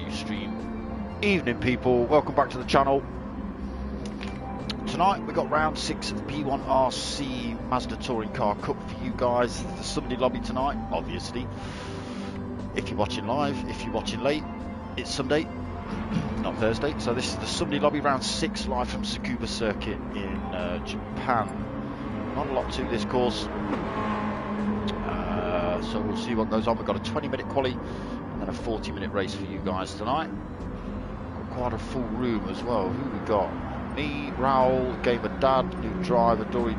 Ustream. Evening people, welcome back to the channel. Tonight we got round 6 of the P1RC Mazda Touring Car Cup for you guys. The Sunday lobby tonight, obviously. If you're watching live, if you're watching late, it's Sunday, not Thursday. So this is the Sunday lobby, round 6, live from Tsukuba Circuit in Japan. Not a lot to this course, so we'll see what goes on. We've got a 20-minute quali and then a 40-minute race for you guys tonight. Got quite a full room as well. Who we got? Me, Raoul, Gamer Dad, new driver Dory,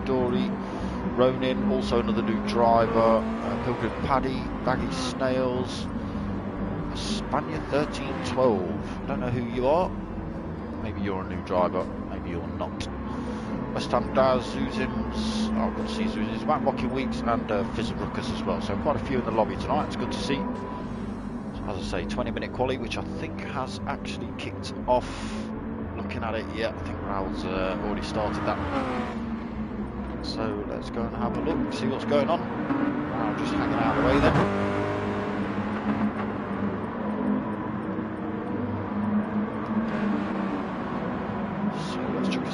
Ronin, also another new driver, Pilgrim Paddy, Baggy Snails, Spaniard 1312. I don't know who you are. Maybe you're a new driver, maybe you're not. West Ham Daz, Zuzims, oh, good to see Zuzims, Matt Rocky Weeks, and Fizzle Ruckus as well. So quite a few in the lobby tonight, it's good to see. So as I say, 20-minute quali, which I think has actually kicked off. Looking at it, yeah, I think Raoul's already started that. So let's go and have a look, see what's going on. Raoul just hanging out of the way then.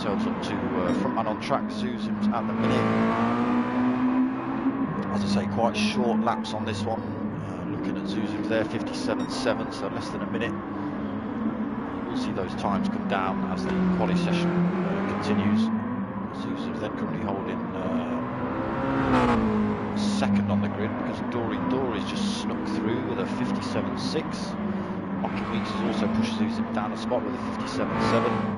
Ourselves up to frontman on track, Zuzims at the minute. As I say, quite short laps on this one. Looking at Zuzims there, 57.7, so less than a minute. We'll see those times come down as the quali session continues. Zuzims then currently holding second on the grid because Dory's just snuck through with a 57.6. Rocky Weeks has also pushed Zuzims down a spot with a 57.7.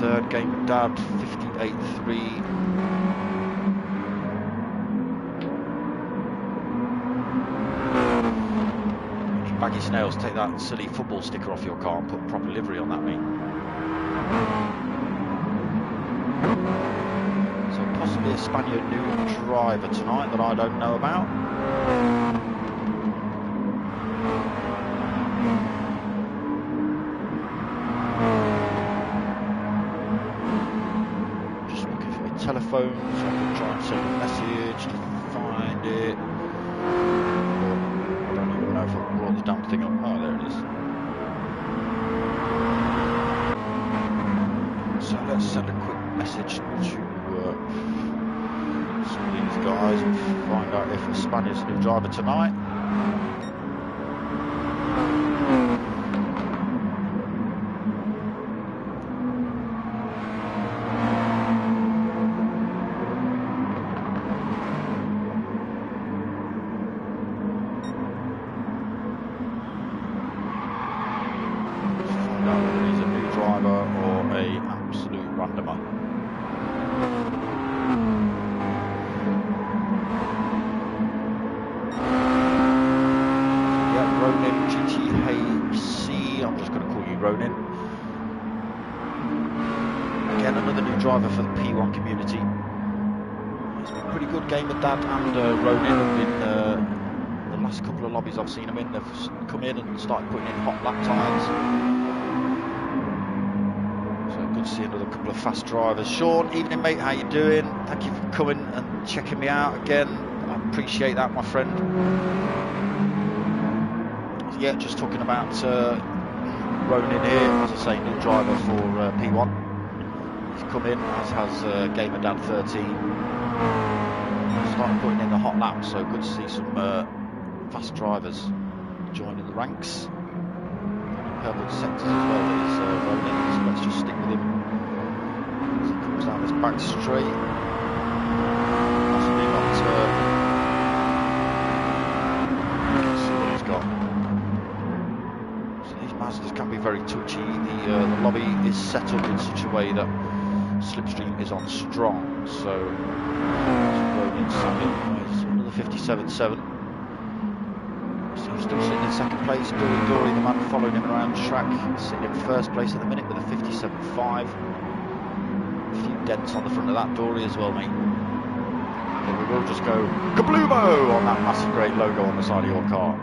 Third, Game Dad 58.3. Baggy Snails, take that silly football sticker off your car and put proper livery on that, mate. So possibly a Spaniard new driver tonight that I don't know about. Telephone, so I can try and send a message to find it. I don't even know if I brought the damn thing up. Oh, there it is. So let's send a quick message to some of these guys and find out if a Spaniard's new driver tonight. Ronin. Again, another new driver for the P1 community. It's been pretty good. Gamer Dad and Ronin have been the last couple of lobbies I've seen them in. They've come in and started putting in hot lap times. So good to see another couple of fast drivers. Sean, evening mate, how you doing? Thank you for coming and checking me out again. I appreciate that, my friend. Yeah, just talking about Ronin here, as I say, new driver for P1. He's come in, as has Gamer Dad 13. Starting putting in the hot laps, so good to see some fast drivers joining the ranks. Purple sectors as well as Ronin, so let's just stick with him as he comes down this back straight. Possibly not. Let's see what he's got. Mazdas can be very touchy. The lobby is set up in such a way that slipstream is on strong. So another 57.7. So still sitting in second place. Dory, the man following him around the track, sitting in first place at the minute with a 57.5. A few dents on the front of that Dory as well, mate. But we will just go kabloomo on that massive grey logo on the side of your car.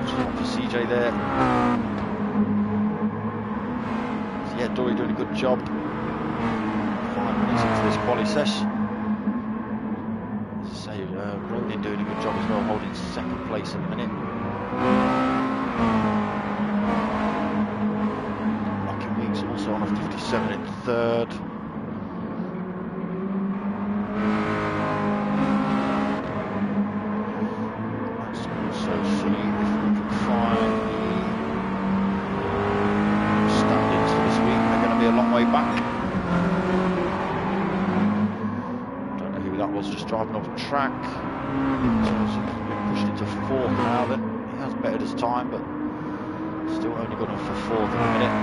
For CJ there. So yeah, Dory doing a good job. 5 minutes into this quali session. As I say, holding second place at the minute. Rocking Weeks also on a 57 in third. Let's also see if we can find the standings for this week. They're going to be a long way back. That was just driving off track. So he's been pushed into fourth now then. He has bettered his time, but still only got him for fourth in a minute.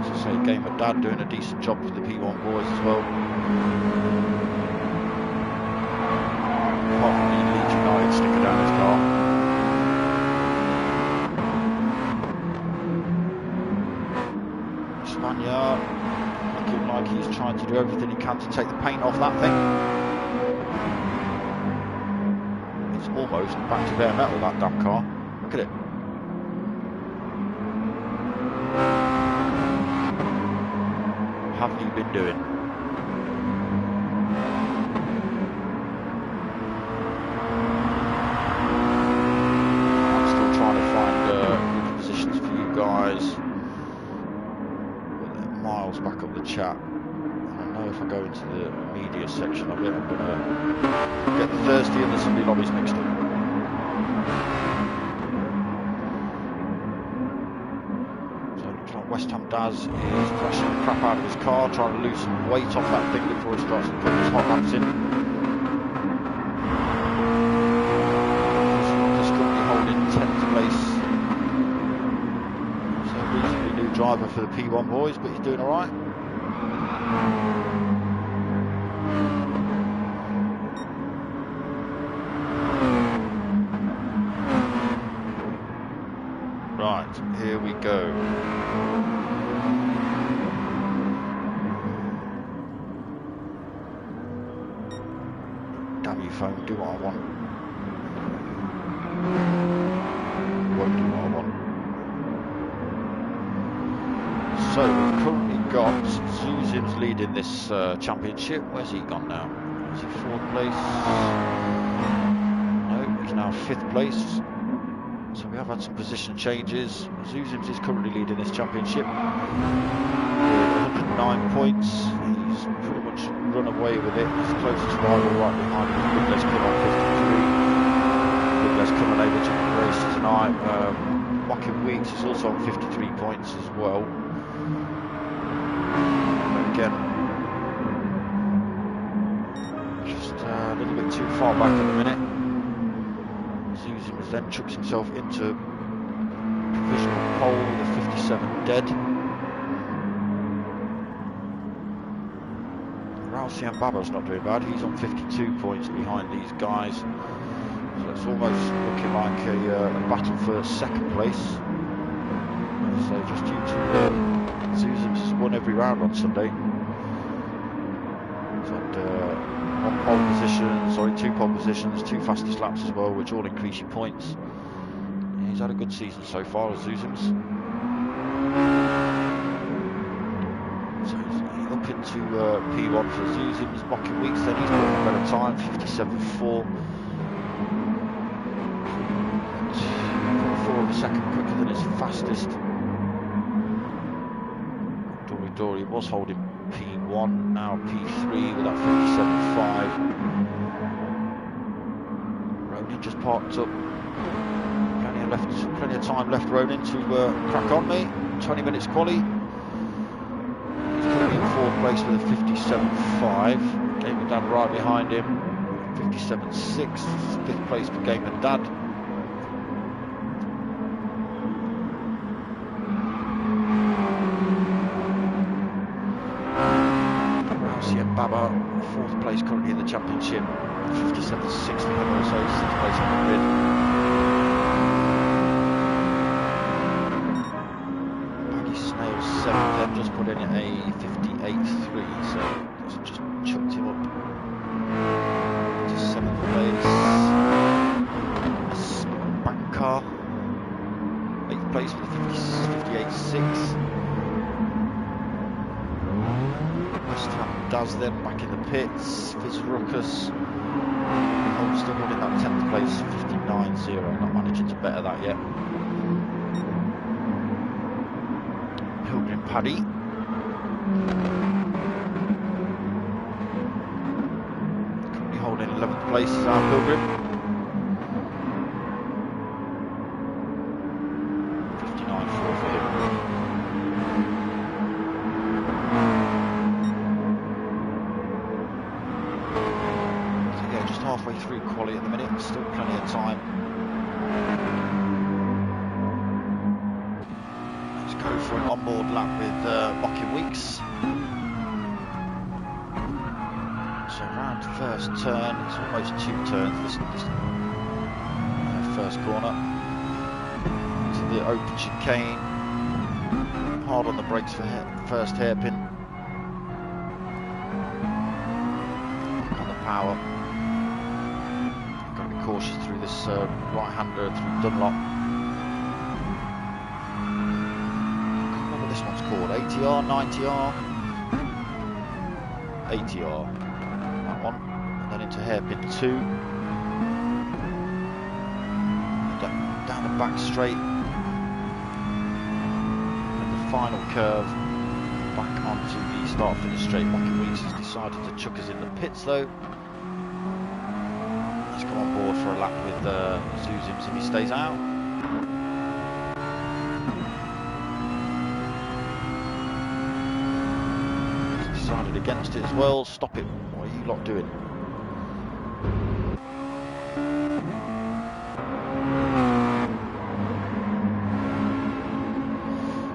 As I say, Game of Dad doing a decent job for the P1 boys as well. Sticker down his car. Spaniard looking like he's trying to do everything he can to take the paint off that thing. It's almost back to bare metal, that damn car. Look at it. What have you been doing? Back up the chat. I know if I go into the media section of it, I'm going to get the Thursday and the Sunday lobbies mixed up. So it looks like West Ham Daz is thrashing the crap out of his car, trying to lose some weight off that thing before he starts putting his hot laps in. He's currently holding 10th place. Driver for the P1 boys, but he's doing all right. Right, here we go. Damn you, phone, do what I want. Won't do what I want. So we've currently got Zuzim's leading this championship. Where's he gone now? Is he fourth place? No, he's now fifth place. So we have had some position changes. Zuzim's is currently leading this championship with 109 points. He's pretty much run away with it. His closest rival right behind him is Big Les Kim on 53. Big Les Kim unable to race tonight. Rocking Weeks is also on 53 points as well. Again, just a little bit too far back at the minute. Zuzim then chucks himself into provisional pole with a 57 dead. Ralsei and Baba's not doing bad. He's on 52 points behind these guys. So it's almost looking like a battle for second place. So just due to Zuzim's has won every round on Sunday. He's had one pole position, sorry, 2 pole positions, 2 fastest laps as well, which all increase your points. He's had a good season so far as Zuzim's. So he's up into P1 for Zuzim's. Rocking Weeks then, he's got a better time, 57.4. 0.4 of a second quicker than his fastest. Dory was holding P1, now P3 with that 57.5. Ronin just parked up. Plenty of time left, Ronin, to crack on, mate. 20 minutes quali. He's currently in 4th place with a 57.5. Game of Dad right behind him, 57.6. 5th place for Game of Dad. Baba, 4th place currently in the championship, 57.6 for him also, 6th place on the grid. Baggy Snail 7th, then just put in a 58.3, so that's just chucked him up to 7th place. back car. 8th place with a 58.6. West Ham does then back in the pits. Fitzruckus still holding that 10th place, 59.0. Not managing to better that yet. Pilgrim Paddy. Currently holding 11th place is our Pilgrim. 59.4 for him. So yeah, just halfway through quali at the minute, still plenty of time. Go for an onboard lap with Mocking Weeks. So round the first turn, it's almost 2 turns this first corner. To the open chicane, hard on the brakes for first hairpin. Back on the power. Got to be cautious through this right-hander through Dunlop. This one's called 80R, 90R, 80R, that one, and then into hairpin 2, down the back straight, and the final curve, back onto the start-finish straight. Mocking Weeks has decided to chuck us in the pits though. He's come on board for a lap with Zuzims if he stays out. Decided against it as well. Stop it. What are you lot doing?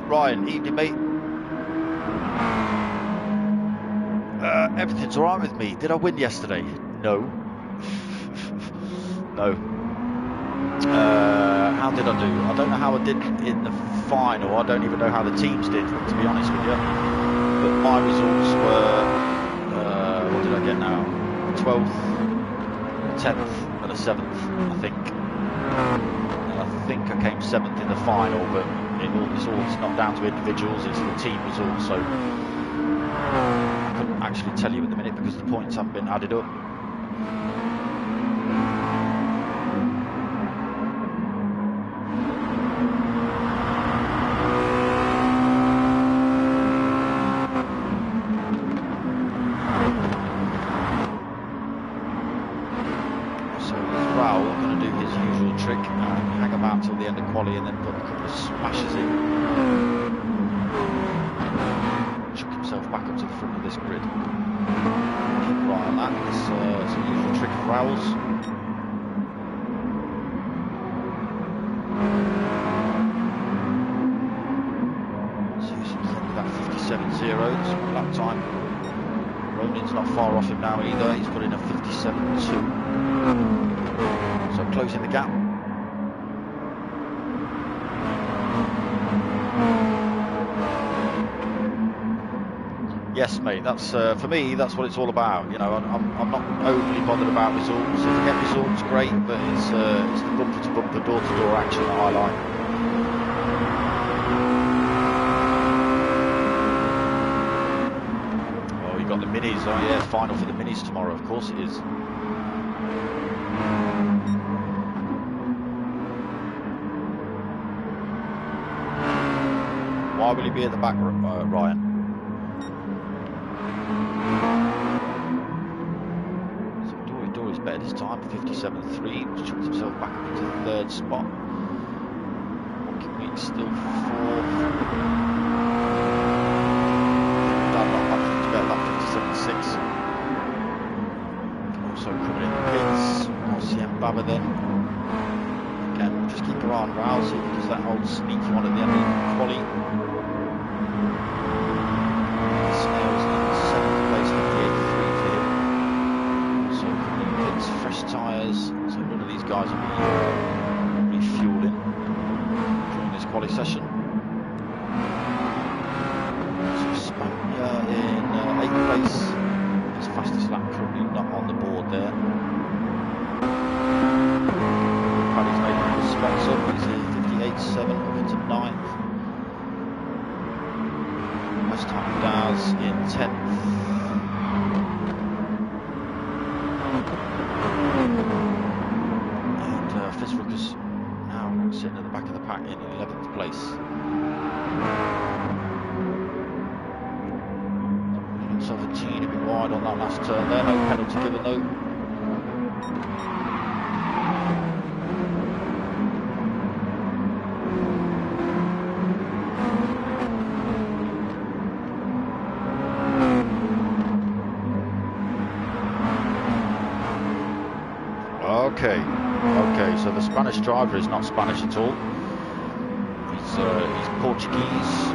Ryan, evening mate. Everything's alright with me. Did I win yesterday? No. No. How did I do? I don't know how I did in the final. I don't even know how the teams did, to be honest with you. But my results were, what did I get now? 12th, 10th and a 7th, I think. And I think I came 7th in the final, but it's not down to individuals, it's the team results, so I couldn't actually tell you at the minute because the points haven't been added up. Till the end of quali and then put a couple of smashes in. Chuck himself back up to the front of this grid. Keep an eye on that. It's a usual trick of Raoul's. So he's with that 57.0 lap time. Ronin's not far off him now either. He's got in a 57.2. So closing the gap. Yes, mate. That's for me. That's what it's all about. You know, I'm not overly bothered about results. If I get results, great. But it's the bumper to bumper, door to door action that I like. Oh, you got the minis. Oh yeah, final for the minis tomorrow. Of course it is. Why will he be at the back, Ryan? Dory's better this time, 57.3, which chucks himself back up into the 3rd spot. Mocking Weeks still 4th. Not managing to get that 57.6. Also coming in the pits, RCM Baba then. Again, we'll just keep our eye on Raoul, see if he does that old sneaky one at the end of the quali. Snails in 7th place, 58.3 for him. So coming in the pits, fresh tyres, so none of these guys will be refueling during this quali session. So Spania in 8th place, his fastest lap currently not on the board there. Paddy's made a little spec. 7 up into 9th. West Ham Daz in 10th. And Fitzruckus now sitting at the back of the pack in 11th place. 17 a bit wide on that last turn there, no penalty given though. Okay, so the Spanish driver is not Spanish at all. He's Portuguese.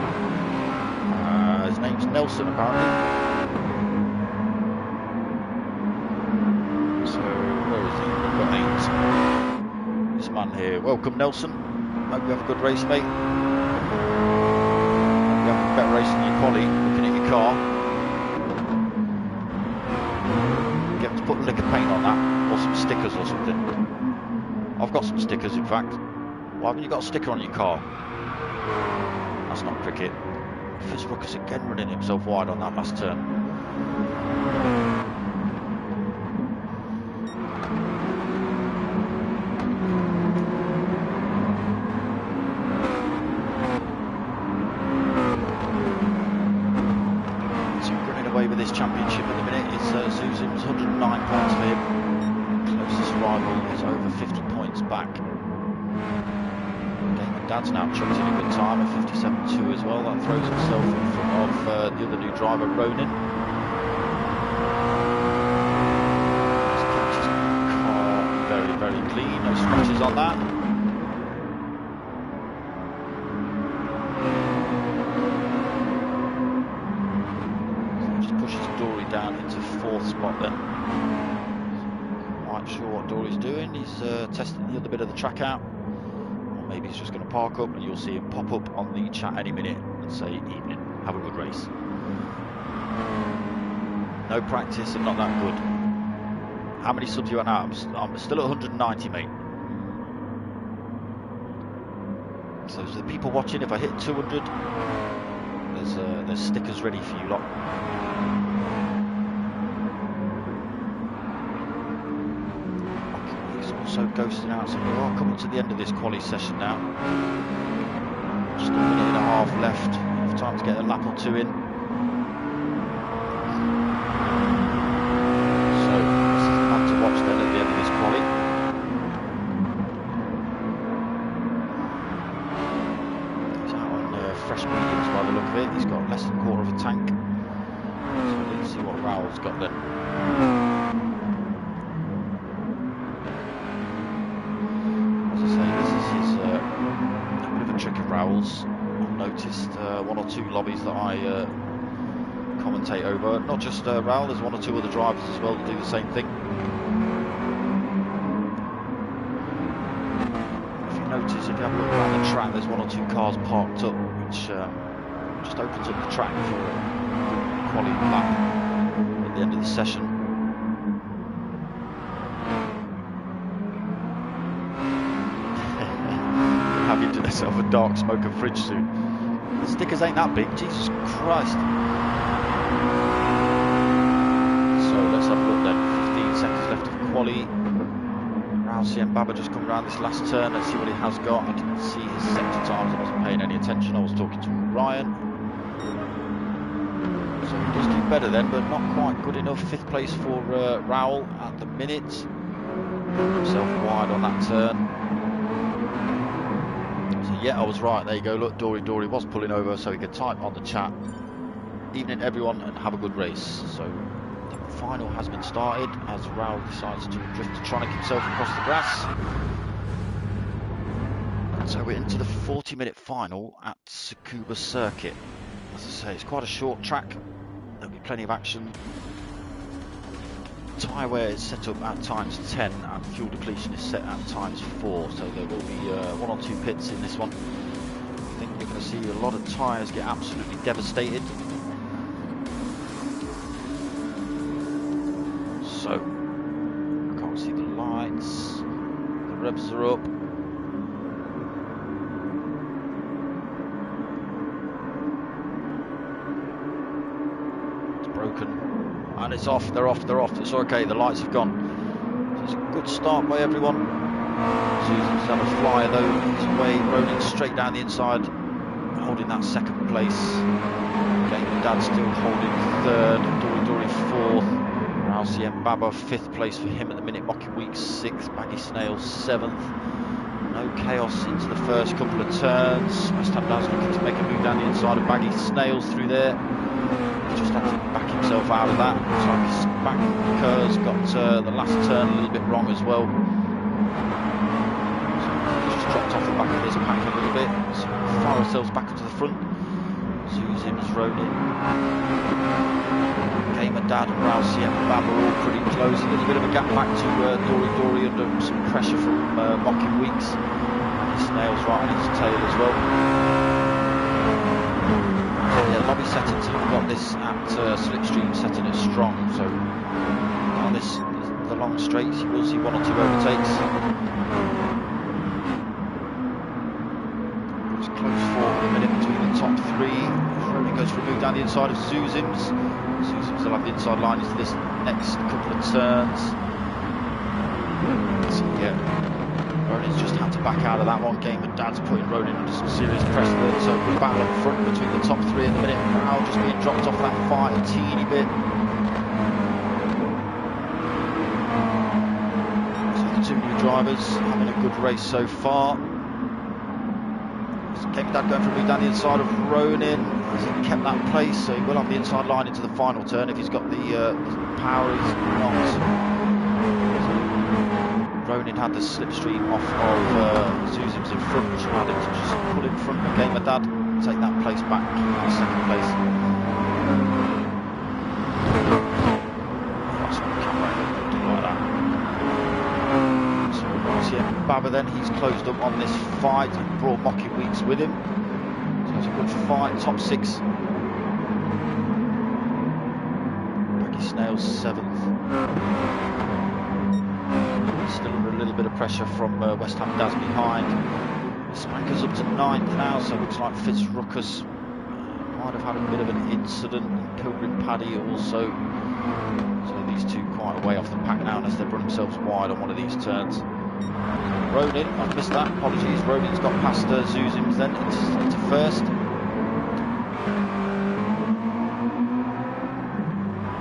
His name's Nelson apparently. So where is he? Number 8. This man here. Welcome, Nelson. Hope you have a good race, mate. Hope you have a better race than your quali. Looking at your car. Get him to put liquor paint on that, or some stickers or something. I've got some stickers, in fact. Why haven't you got a sticker on your car? That's not cricket. Fitzruckus again running himself wide on that last turn. So running away with this championship at the minute is Zuzim's 109 points for him. Closest rival is over 50 points back. Dad's now chucked in a good time at 57.2 as well. That throws himself in front of the other new driver, Ronin. He's kept his car very, very clean. No scratches on that. So just pushes Dory down into 4th spot then. Quite sure what Dory's doing. He's testing the other bit of the track out. Maybe he's just going to park up and you'll see him pop up on the chat any minute and say evening, have a good race. No practice and not that good. How many subs you at now? I'm still at 190, mate. So the people watching, if I hit 200, there's stickers ready for you lot. Also ghosting out, so we are coming to the end of this quali session now. Just a minute and a half left, enough time to get a lap or two in. So this is the man to watch then at the end of this quali. He's out on fresh mediums by the look of it. He's got less than a quarter of a tank. So let's see what Raoul's got then. I've noticed 1 or 2 lobbies that I commentate over. Not just Raoul, there's 1 or 2 other drivers as well that do the same thing. If you notice, if you have a look around the track, there's 1 or 2 cars parked up, which just opens up the track for a quali lap at the end of the session. You do yourself a darksmoka fridge soon. The stickers ain't that big, Jesus Christ. So let's have a look then. 15 seconds left of quali. Rousey and Baba just come around this last turn. Let's see what he has got. I didn't see his sector times, I wasn't paying any attention. I was talking to Ryan. So he does do better then, but not quite good enough. 5th place for Raoul at the minute. Himself wide on that turn. Yeah, I was right. There you go. Look, Dory was pulling over, so he could type on the chat. Evening, everyone, and have a good race. So the final has been started as Raoul decides to drift-tronic himself across the grass. So we're into the 40-minute final at Tsukuba Circuit. As I say, it's quite a short track. There'll be plenty of action. Tyre wear is set up at times 10 and fuel depletion is set at times 4, so there will be 1 or 2 pits in this one. I think you're going to see a lot of tyres get absolutely devastated. So, I can't see the lights, the revs are up. And it's off, they're off, they're off. It's okay, the lights have gone. So it's a good start by everyone. Susan's had a flyer though, he's away, Ronin straight down the inside, holding that second place. Game and Dad still holding third, Dory fourth, RCM Baba fifth place for him at the minute, Mocky Week sixth, Baggy Snail seventh. No chaos into the first couple of turns. West Ham Dad's looking to make a move down the inside of Baggy Snails through there. He's just had to back himself out of that. Looks like his backer's got the last turn a little bit wrong as well. So he's just dropped off the back of his pack a little bit. So we fire ourselves back into the front. Zuzim's Ronin. Gamer Dad and Rousey and Bab are all pretty close. A little bit of a gap back to Dory under some pressure from Mocking Weeks. His Snails right on his tail as well. Yeah, lobby settings have got this at slipstream setting it strong, so on the long straights you will see one or two overtakes. It's close for a minute between the top three. Ronin goes for a move down the inside of Zuzim's. Zuzim's will have the inside line into this next couple of turns. So yeah, Ronin's just had to back out of that one. Game and Dad's putting Ronin under some serious pressure there. So good battle up front between the top three at the minute. Now just being dropped off that fight a teeny bit. So the two new drivers having a good race so far. Game and Dad going for a move down the inside of Ronin. Has he kept that place? So he will have the inside line into the final turn if he's got the power. He's not. Ronin had the slipstream off of Zuzim's in front, which allowed him to just pull in front of Game and Dad, take that place back in second place. That's on the camera, do like that. So RCM Baba then, he's closed up on this fight and brought Mocky Weeks with him. So it's a good fight, top six. Baggy Snails seventh. Still under a little bit of pressure from West Ham Daz behind. Spanker's up to 9th now, so it looks like Fitzruckus might have had a bit of an incident. Pilgrim Paddy also. So these two quite a way off the pack now unless they've run themselves wide on one of these turns. Ronin, I've missed that, apologies. Ronin's got past Zuzim's then into first.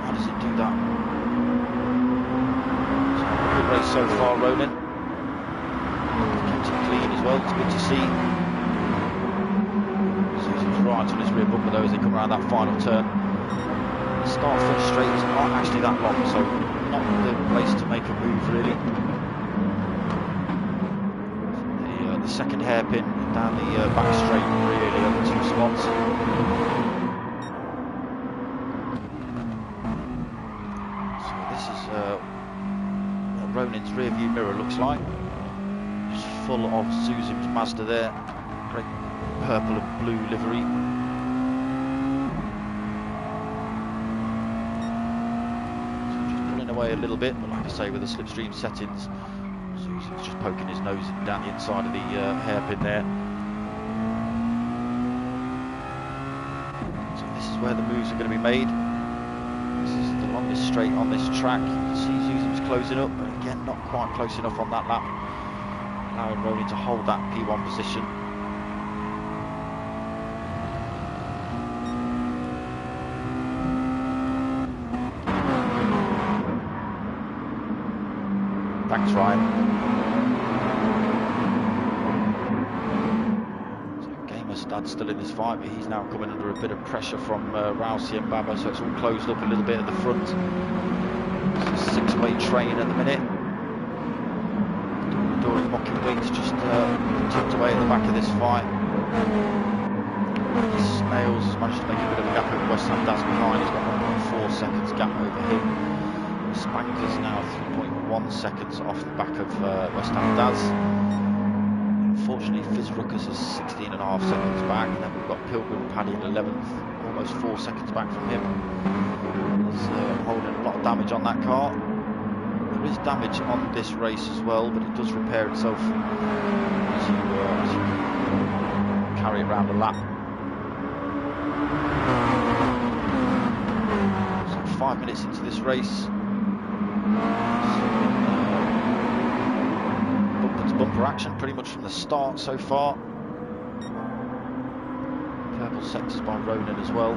How does it do that? Race so far, Ronin. Kept it clean as well, it's good to see. Zuzim's right on his rear bumper though as they come around that final turn. The start front straights aren't actually that long, so not the place to make a move really. The second hairpin down the back straight really over 2 spots. So this is Ronin's rear view mirror looks like. Just full of Zuzim's Mazda there. Great purple and blue livery. So just pulling away a little bit, but like I say, with the slipstream settings, Zuzim's just poking his nose down the inside of the hairpin there. So this is where the moves are going to be made. This is the longest straight on this track. You can see Zuzim's closing up, but again not quite close enough on that lap, allowing Ronin to hold that P1 position. Thanks Ryan. So Gamer's Dad's still in this fight, but he's now coming under a bit of pressure from Rousey and Baba, so it's all closed up a little bit at the front. It's a 6-way train at the minute. Dory Mocking Weeks just tucked away at the back of this fight. Snails has managed to make a bit of a gap over West Ham Daz behind. He's got 1.4 seconds gap over him. Spanker's now 3.1 seconds off the back of West Ham Daz. Unfortunately, Fitzruckus is 16.5 seconds back, and then we've got Pilgrim Paddy in 11th, almost 4 seconds back from him. He's holding a lot of damage on that car. There is damage on this race as well, but it does repair itself as you carry it around a lap. So 5 minutes into this race. Bumper to bumper action pretty much from the start so far. Purple sectors by Ronan as well. I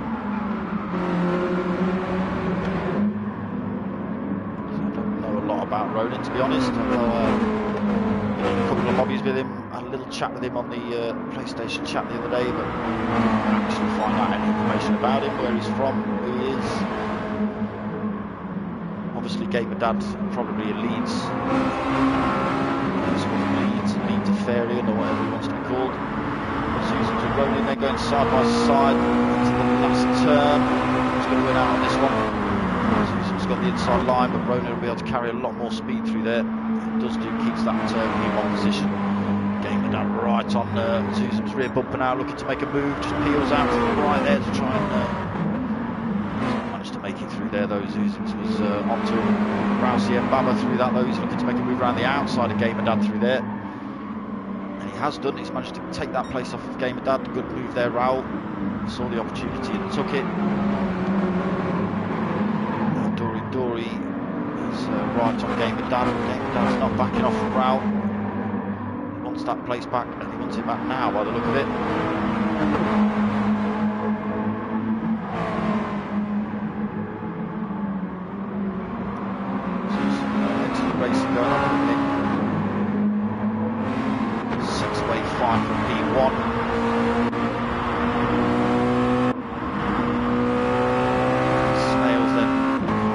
don't know a lot about Ronan, to be honest. I've been in a couple of hobbies with him, had a little chat with him on the PlayStation chat the other day, but didn't actually find out any information about him, where he's from, who he is. Obviously Gamer Dad probably a Leeds Leeds-Farian or whatever he wants to be called. Susan's and Ronan, they're going side by side into the last turn. Who's going to win out on this one? Susan's got the inside line, but Ronan will be able to carry a lot more speed through there. It does do, keeps that P1 position. Gamer Dad right on Susan's rear bumper now, looking to make a move, just peels out to the right there to try and manage to make it through there though. Susan's was onto Rousey and Baba through that though. He's looking to make a move around the outside of Gamer Dad through there. Has done. He's managed to take that place off of Gamer Dad. Good move there, Raoul. Saw the opportunity and took it. Dory is right on Gamer Dad. Gamer Dad's not backing off from Raoul. He wants that place back, and he wants it back now by the look of it. So into the racing going on in a minute. Fine from P1. Snails then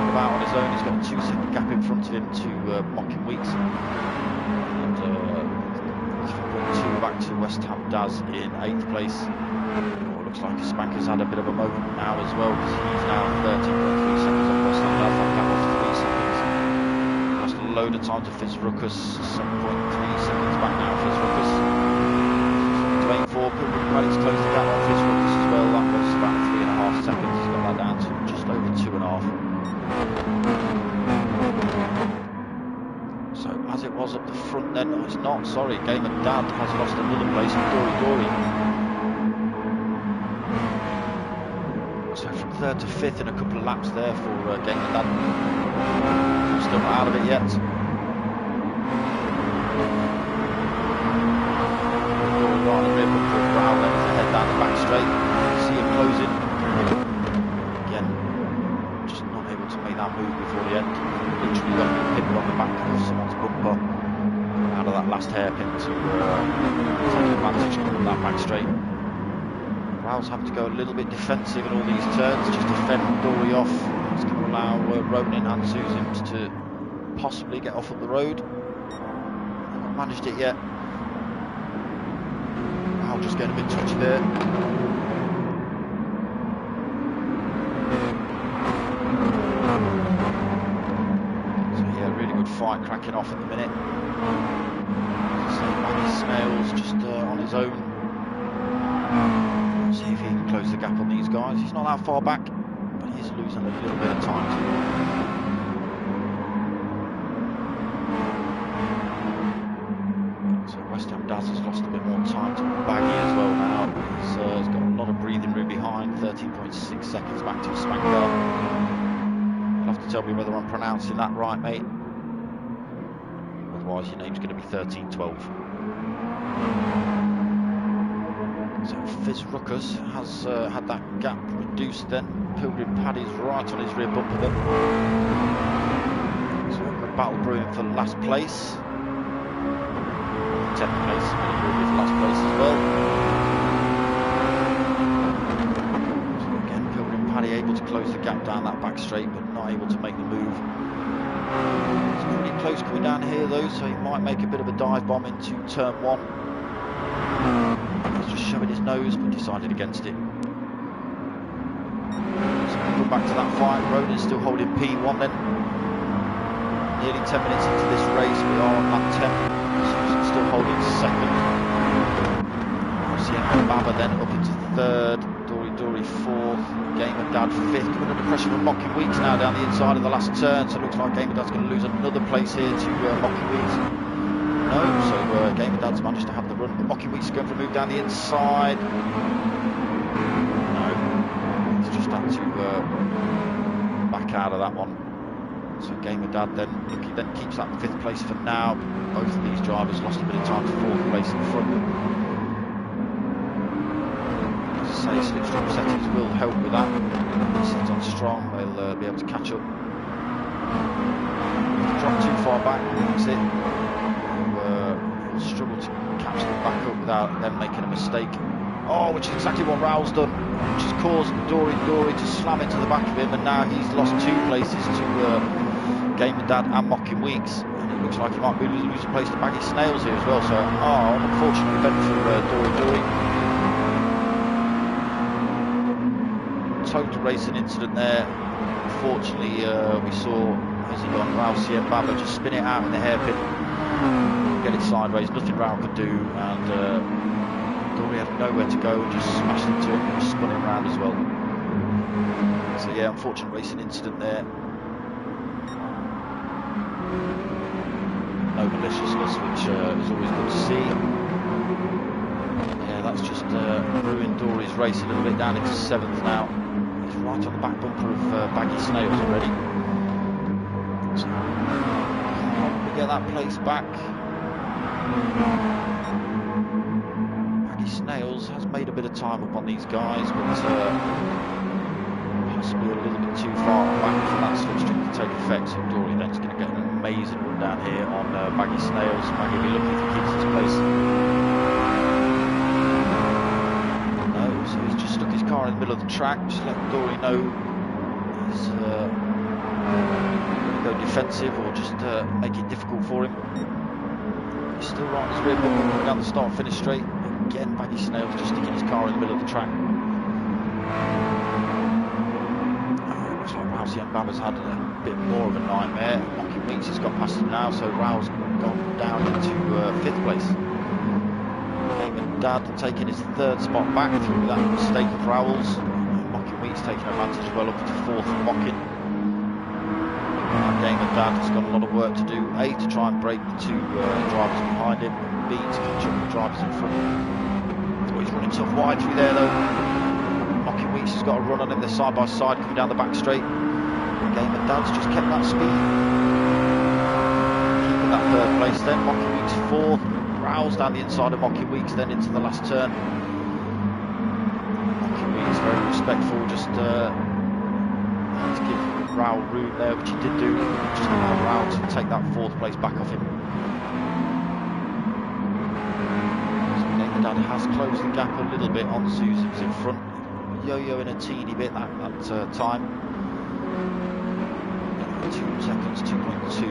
about on his own. He's got a 2-second gap in front of him to Mocking Weeks. And 3.2 back to West Ham Daz in 8th place. Oh, looks like Spanker's had a bit of a moment now as well, because he's now 13.3 seconds off West Ham Daz. That gap was 3 seconds. Lost a load of time to Fitz Ruckus. 7.3 seconds back now, Fitz Ruckus. Aim for Pilgrim closed the gap on Fitz Ruckus as well. That was about 3.5 seconds. He's got that down to just over 2.5. So as it was up the front then, no, it's not, sorry, Gamer Dad has lost another place in Dory. So from 3rd to 5th in a couple of laps there for Gamer Dad. Still not out of it yet. Right on the rear bumper of Brown, then as they head down the back straight. See him closing. Again, just not able to make that move before the end. Literally got a pin on the back of someone's bumper out of that last hairpin to take advantage of that back straight. Raoul's having to go a little bit defensive in all these turns, just to fend Dory off. It's going to allow Ronan and Susan to possibly get off of the road. Haven't managed it yet. Just getting a bit touchy there. So yeah, really good fight cracking off at the minute. So Snails just on his own. See if he can close the gap on these guys. He's not that far back, but he is losing a little bit of time. West Ham Daz has lost a bit more time to Baggy as well now. He's got a lot of breathing room behind, 13.6 seconds back to Spanker. You'll have to tell me whether I'm pronouncing that right, mate. Otherwise your name's going to be 1312. So Fizz Ruckus has had that gap reduced then. Pilgrim Paddy's right on his rear bumper then. So a good battle brewing for last place. 10th place, and he will be for last place as well. So again, Pilgrim Paddy able to close the gap down that back straight, but not able to make the move. It's pretty close coming down here though, so he might make a bit of a dive bomb into turn 1. He's just showing his nose, but decided against it. So we'll come back to that fight. Ronan's still holding P1 then. Nearly 10 minutes into this race, we are on lap 10. Still holding second. Obviously, Baba then up into 3rd. Dory 4th. Gamer Dad 5th. Coming under pressure from Mocking Weeks now down the inside of the last turn. So it looks like Gamer Dad's going to lose another place here to Mocking Weeks. No, so Gamer Dad's managed to have the run. But Mocking Weeks is going for a move down the inside. No, he's just had to back out of that one. So Gamer Dad then keeps that 5th place for now. Both of these drivers lost a bit of time to 4th place in front. As I say, slipstream settings will help with that. Set on strong, they'll be able to catch up. If they drop too far back, that's it. You'll struggle to catch them back up without them making a mistake. Oh, which is exactly what Raoul's done, which has caused Dory to slam into the back of him, and now he's lost 2 places to Gamer Dad and Mocking Weeks, and it looks like he might be losing a place to Baggy Snails here as well. So, unfortunately, event for Dory. Total racing incident there. Unfortunately, we saw as he got Raoul CM Baba just spin it out in the hairpin, get it sideways. Nothing Raoul could do, and Dory had nowhere to go and just smashed into him and spun him around as well. So yeah, unfortunate racing incident there. No maliciousness, which is always good to see. Yeah, that's just ruined Dory's race a little bit, down into 7th now. He's right on the back bumper of Baggy Snails already. So, we get that place back. Snails has made a bit of time up on these guys, but possibly a little bit too far back for that slipstream to take effect. So Dory then's going to get an amazing run down here on Baggy Snails. Baggy will be lucky if he keeps his place. No, so he's just stuck his car in the middle of the track, just letting Dory know he's going to go defensive or just make it difficult for him. He's still right on his rear bumper going down the start-finish straight. Again, Baggy Snails just sticking his car in the middle of the track. Looks like Raoul CM Baba's had a bit more of a nightmare. Mocking Weeks has got past him now, so Raoul's gone down into 5th place. Gamer Dad taking his 3rd spot back through that mistake of Raoul's. Mocking Weeks taking advantage as well up into 4th and Mocking. Gamer Dad has got a lot of work to do. A, to try and break the 2 drivers behind him. B, to catch up with the drivers in front. Oh, he's running tough wide through there though. Mocking Weeks has got a run on him. They're side by side coming down the back straight. Gamer Dad's just kept that speed. Keeping that 3rd place then. Mocking Weeks 4th. Raoul's down the inside of Mocking Weeks then into the last turn. Mocking Weeks very respectful, just to give Raoul room there, which he did do. Just allow Raoul to take that 4th place back off him. Dad has closed the gap a little bit on Susans in front, yo-yoing a teeny bit that time. 2 seconds, 2.2.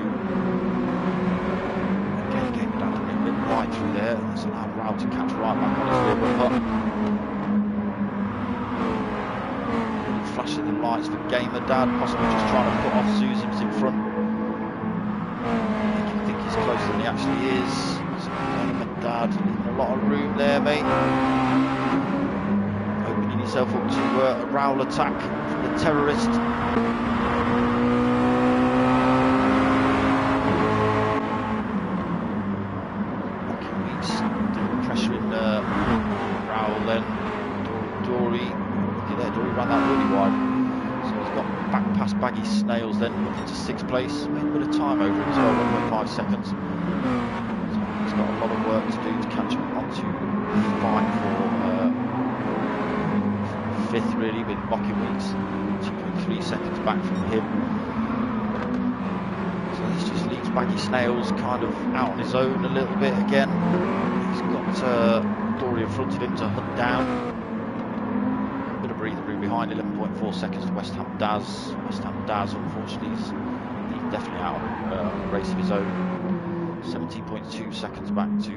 Again, Gamer Dad a little bit wide through there. That's allowed Raoul to catch right back on his rear bumper. Really flashing the lights for Gamer Dad, possibly just trying to put off Susans in front. I think he's closer than he actually is. So Gamer Dad leaving a lot of room there, mate. Opening yourself up to a Raoul attack from the terrorist. Mocking Weeks doing pressure in Raoul then. Dory, look at there, Dory ran that really wide. So he's got back past Baggy Snails then, up into 6th place. Made a bit of time over it as well, 1.5 seconds. He's got a lot of work to do to catch up onto fight for 5th really, with Mocking Weeks 2.3 seconds back from him. So this just leaves Baggy Snails kind of out on his own a little bit again. He's got Dory in front of him to hunt down. A bit of breather room behind, 11.4 seconds to West Ham Daz. West Ham Daz, unfortunately, he's definitely out on a race of his own. 17.2 seconds back to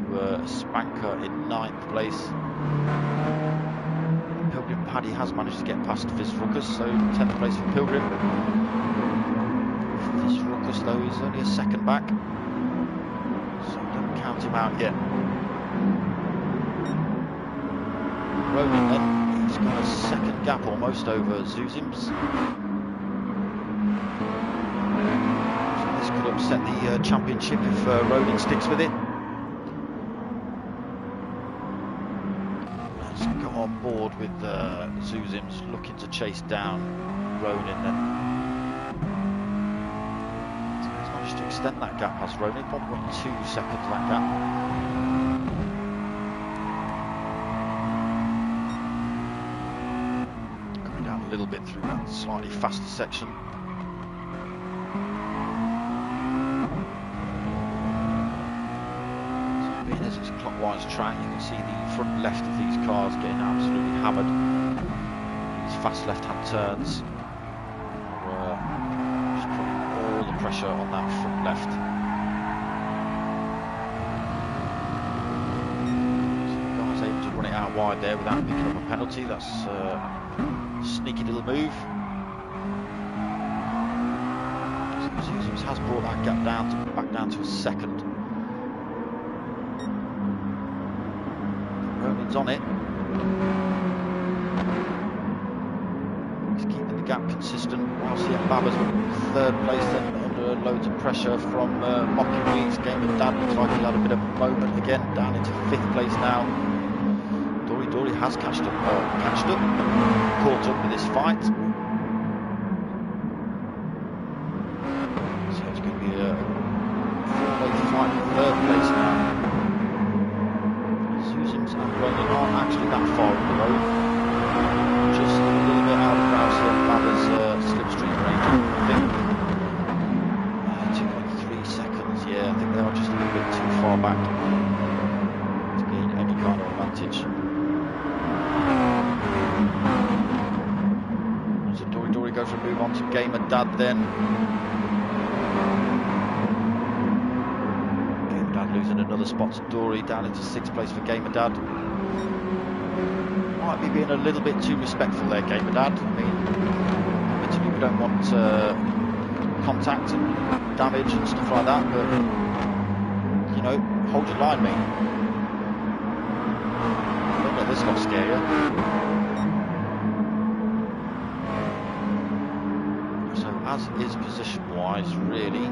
Spanker in 9th place. Pilgrim Paddy has managed to get past Fizz Ruckus, so 10th place for Pilgrim. Fizz Ruckus though is only a second back, so don't count him out yet. Ronan then, he's got a second gap almost over Zuzims. This could upset the championship if Ronan sticks with it. Let's go on board with Zuzims looking to chase down Ronan then. extend that gap, has Ronin. 1.2 seconds that gap. Going down a little bit through that slightly faster section. As it's clockwise track, you can see the front left of these cars getting absolutely hammered. These fast left-hand turns are just putting all the pressure on that front left. So the guy's able to run it out wide there without picking up a penalty. That's a sneaky little move. Zuzums has brought that gap back down to a second. Ronin's on it. He's keeping the gap consistent. Whilst Baba's in third place, then under loads of pressure from Mocky Weeks. Game of Dad looks like he had a bit of a moment again, down into 5th place now. Dory has caught up with this fight. So it's going to be a 4-way fight for 3rd place now. Zuzums and Ronin aren't actually that far on the road. Just a little bit out of Rouse and Baba's slipstream range, I think. 2.3 seconds, yeah, I think they are just a little bit too far back to gain any kind of advantage. So Dory goes for a move on to Gamer Dad then. Losing another spot to Dory, down into 6th place for Gamer Dad. Might be being a little bit too respectful there, Gamer Dad. I mean, admittedly we don't want contact and damage and stuff like that, but you know, hold your line, mate. Don't let this lot scare you. So as is position-wise, really.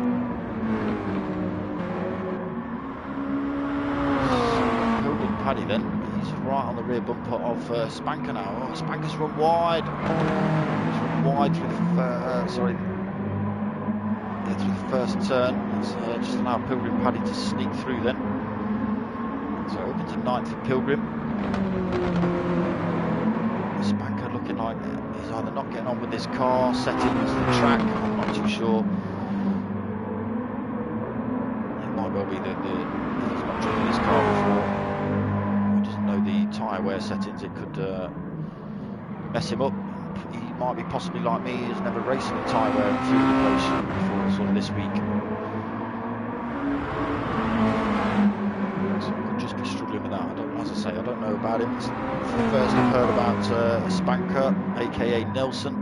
Paddy then, he's right on the rear bumper of Spanker now. Oh, Spanker's run wide. He's run wide through the through the first turn. Let's just allow Pilgrim Paddy to sneak through then. So open to 9th for Pilgrim. Spanker looking like he's either not getting on with this car, settings, the track, I'm not too sure. It might well be that he's not driven this car before. The tyre wear settings, it could mess him up. He might be possibly like me, he's never raced in tyre wear and fuel inflation before sort of this week. So he could just be struggling with that. As I say, I don't know about him. It's the first I've heard about Spanker, aka Nelson.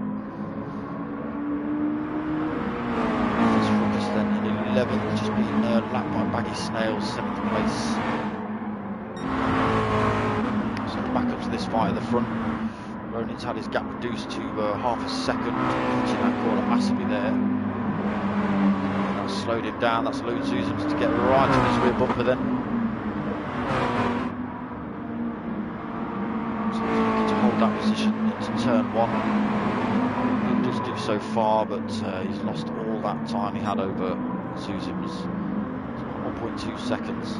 This Ruckus then in 11th, just being lapped by Baggy Snails, 7th place. Back up to this fight at the front. Ronin's had his gap reduced to half a second, catching that corner massively there. And that's slowed him down. That's allowed Zuzums to get right to his rear bumper then. So he's looking to hold that position into turn 1. He does do so far, but he's lost all that time he had over Zuzums. 1.2 seconds.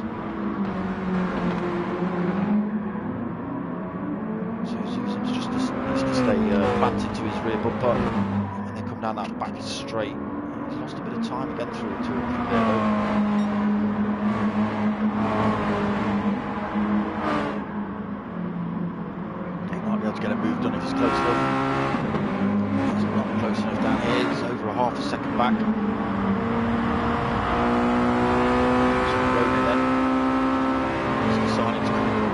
Zuzums just needs to stay planted to his rear bumper, and when they come down that back straight, he's lost a bit of time again through there though. He might be able to get a move done if he's close enough. He's not close enough down here, he's over a half a second back.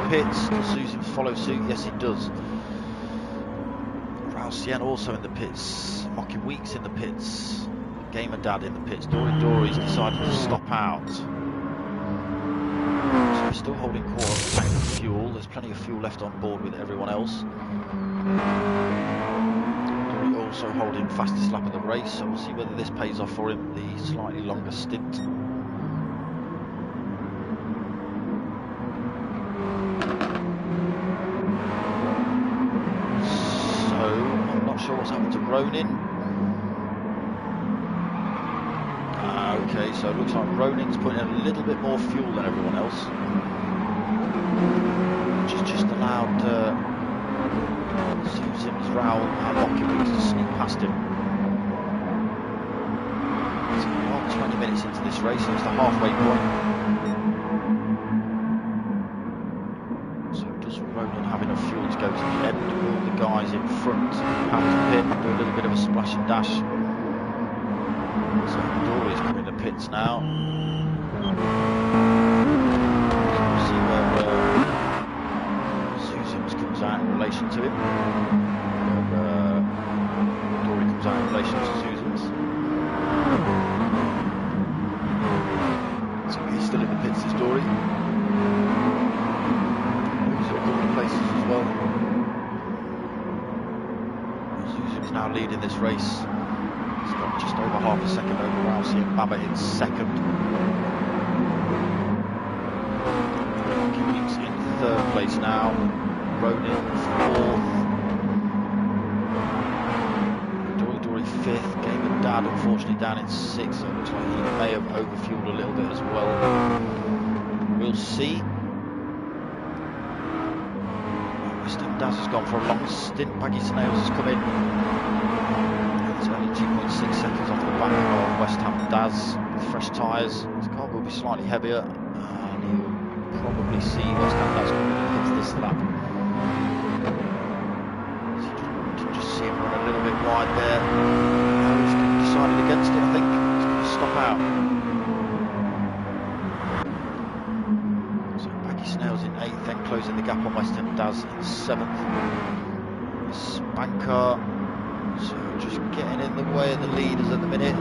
Pits, does Zuzums follow suit? Yes, he does. Rousien also in the pits. Mocky Weeks in the pits. Gamer Dad in the pits. Dory's decided to stop out. So we're still holding core on the tank of fuel. There's plenty of fuel left on board with everyone else. Dory also holding fastest lap of the race, so we'll see whether this pays off for him, the slightly longer stint. What's happened to Ronin? Okay, so it looks like Ronin's putting in a little bit more fuel than everyone else, which has just allowed Sims, Raoul and Lockie Weeks to sneak past him. So we're on 20 minutes into this race, and it's the halfway point. So does Ronin have enough fuel to go to the end? All the guys in front have to pit, do a little bit of a splash and dash. So Dory's coming to pits now. We'll see where Sims comes out in relation to him. Where Dory comes out in relation to Susans. So he's still in the pits, this Dory. He's at a couple of places as well. Susans now leading this race. He's got just over half a second over RC and Baba in second. Weeks in third place now. Ronin fourth. Dory fifth. Game and Dad unfortunately down in sixth. So it looks like he may have overfueled a little bit as well. We'll see. Daz has gone for a long stint. Baggy Snails has come in. It's only 2.6 seconds off the back of West Ham Daz with fresh tyres. His car will be slightly heavier, and you'll probably see West Ham Daz coming in into this lap. So you can just see him run a little bit wide there. He's decided against it, I think. He's going to stop out. So Baggy Snails in 8th, then closing the gap on West Ham Daz in 7th. Spanker. So just getting in the way of the leaders at the minute.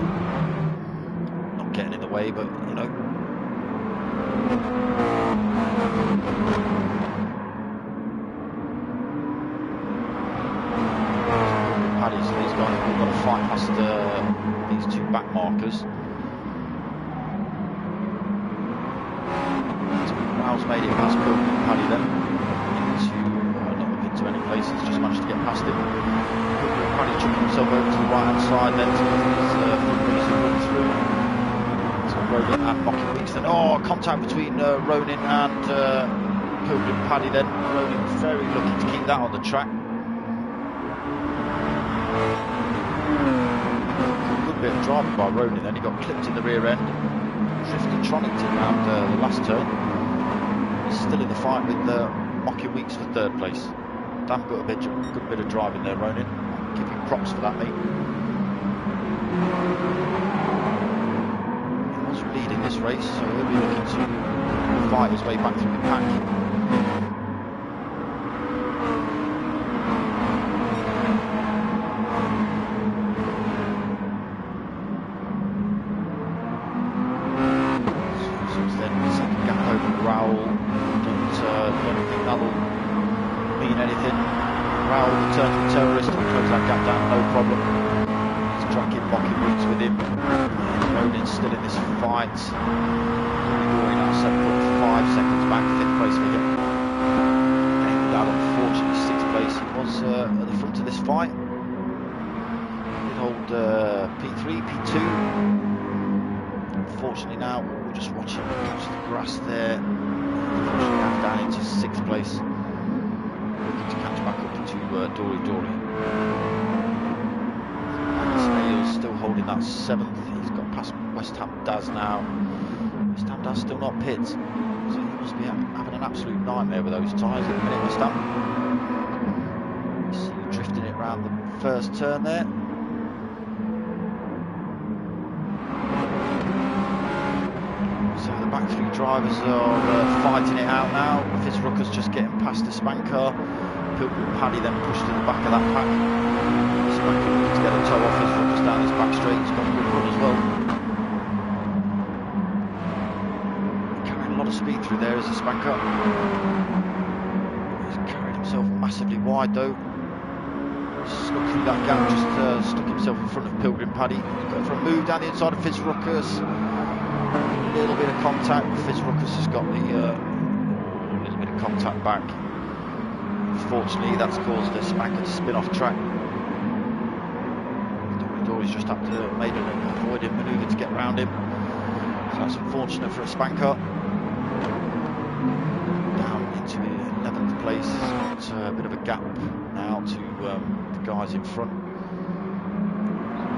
Not getting in the way, but you know. Paddy, so these guys have got to fight past these two back markers. So Raoul's made it past Paddy then. Not into any places, just managed to get past him. Paddy chucking himself over to the right hand side then to his front race and run through. So Ronin and Mocking Weeks then. Oh, contact between Ronin and Pilgrim Paddy then. Ronin very lucky to keep that on the track. Good bit of driving by Ronin then. He got clipped in the rear end. Drifted Tronicked around the last turn. He's still in the fight with Mocking Weeks for third place. Damn good bit of driving there, Ronin. Give you props for that, mate. He was leading this race, so he'll be looking to fight his way back through the pack. So then second gap over Raoul. Don't think that'll mean anything. Raoul returns the terrorist and close that gap down, no problem. He's tracking Mocking Weeks with him. Ronin's still in this fight. Dory now 7.5 seconds back, 5th place for him. Game Dad unfortunately 6th place. He was at the front of this fight. Good old P3, P2. Unfortunately now, we'll just watch him catch the grass there. Unfortunately now down into 6th place. Looking to catch back up to Dory. Snails still holding that 7th. He's got past West Ham Daz now. West Ham Daz still not pit. So he must be having an absolute nightmare with those tyres at the minute, West Ham. You see him drifting it around the first turn there. So the back three drivers are fighting it out now. Fitzrucker's just getting past the Spanker. Pilgrim Paddy then pushed to the back of that pack. Spanker looking to get a toe off Fitzrucker's down his back straight. He's got a good run as well. Carrying a lot of speed through there as a Spanker. He's carried himself massively wide though. Snuck through that gap, just stuck himself in front of Pilgrim Paddy. He's going for a move down the inside of Fitzrucker's. A little bit of contact. Fitzrucker's has got the little bit of contact back. Unfortunately, that's caused the Spanker to spin off track. Dory's just had to make an avoiding manoeuvre to get around him. that's unfortunate for a spanker. Down into 11th place. It's a bit of a gap now to the guys in front.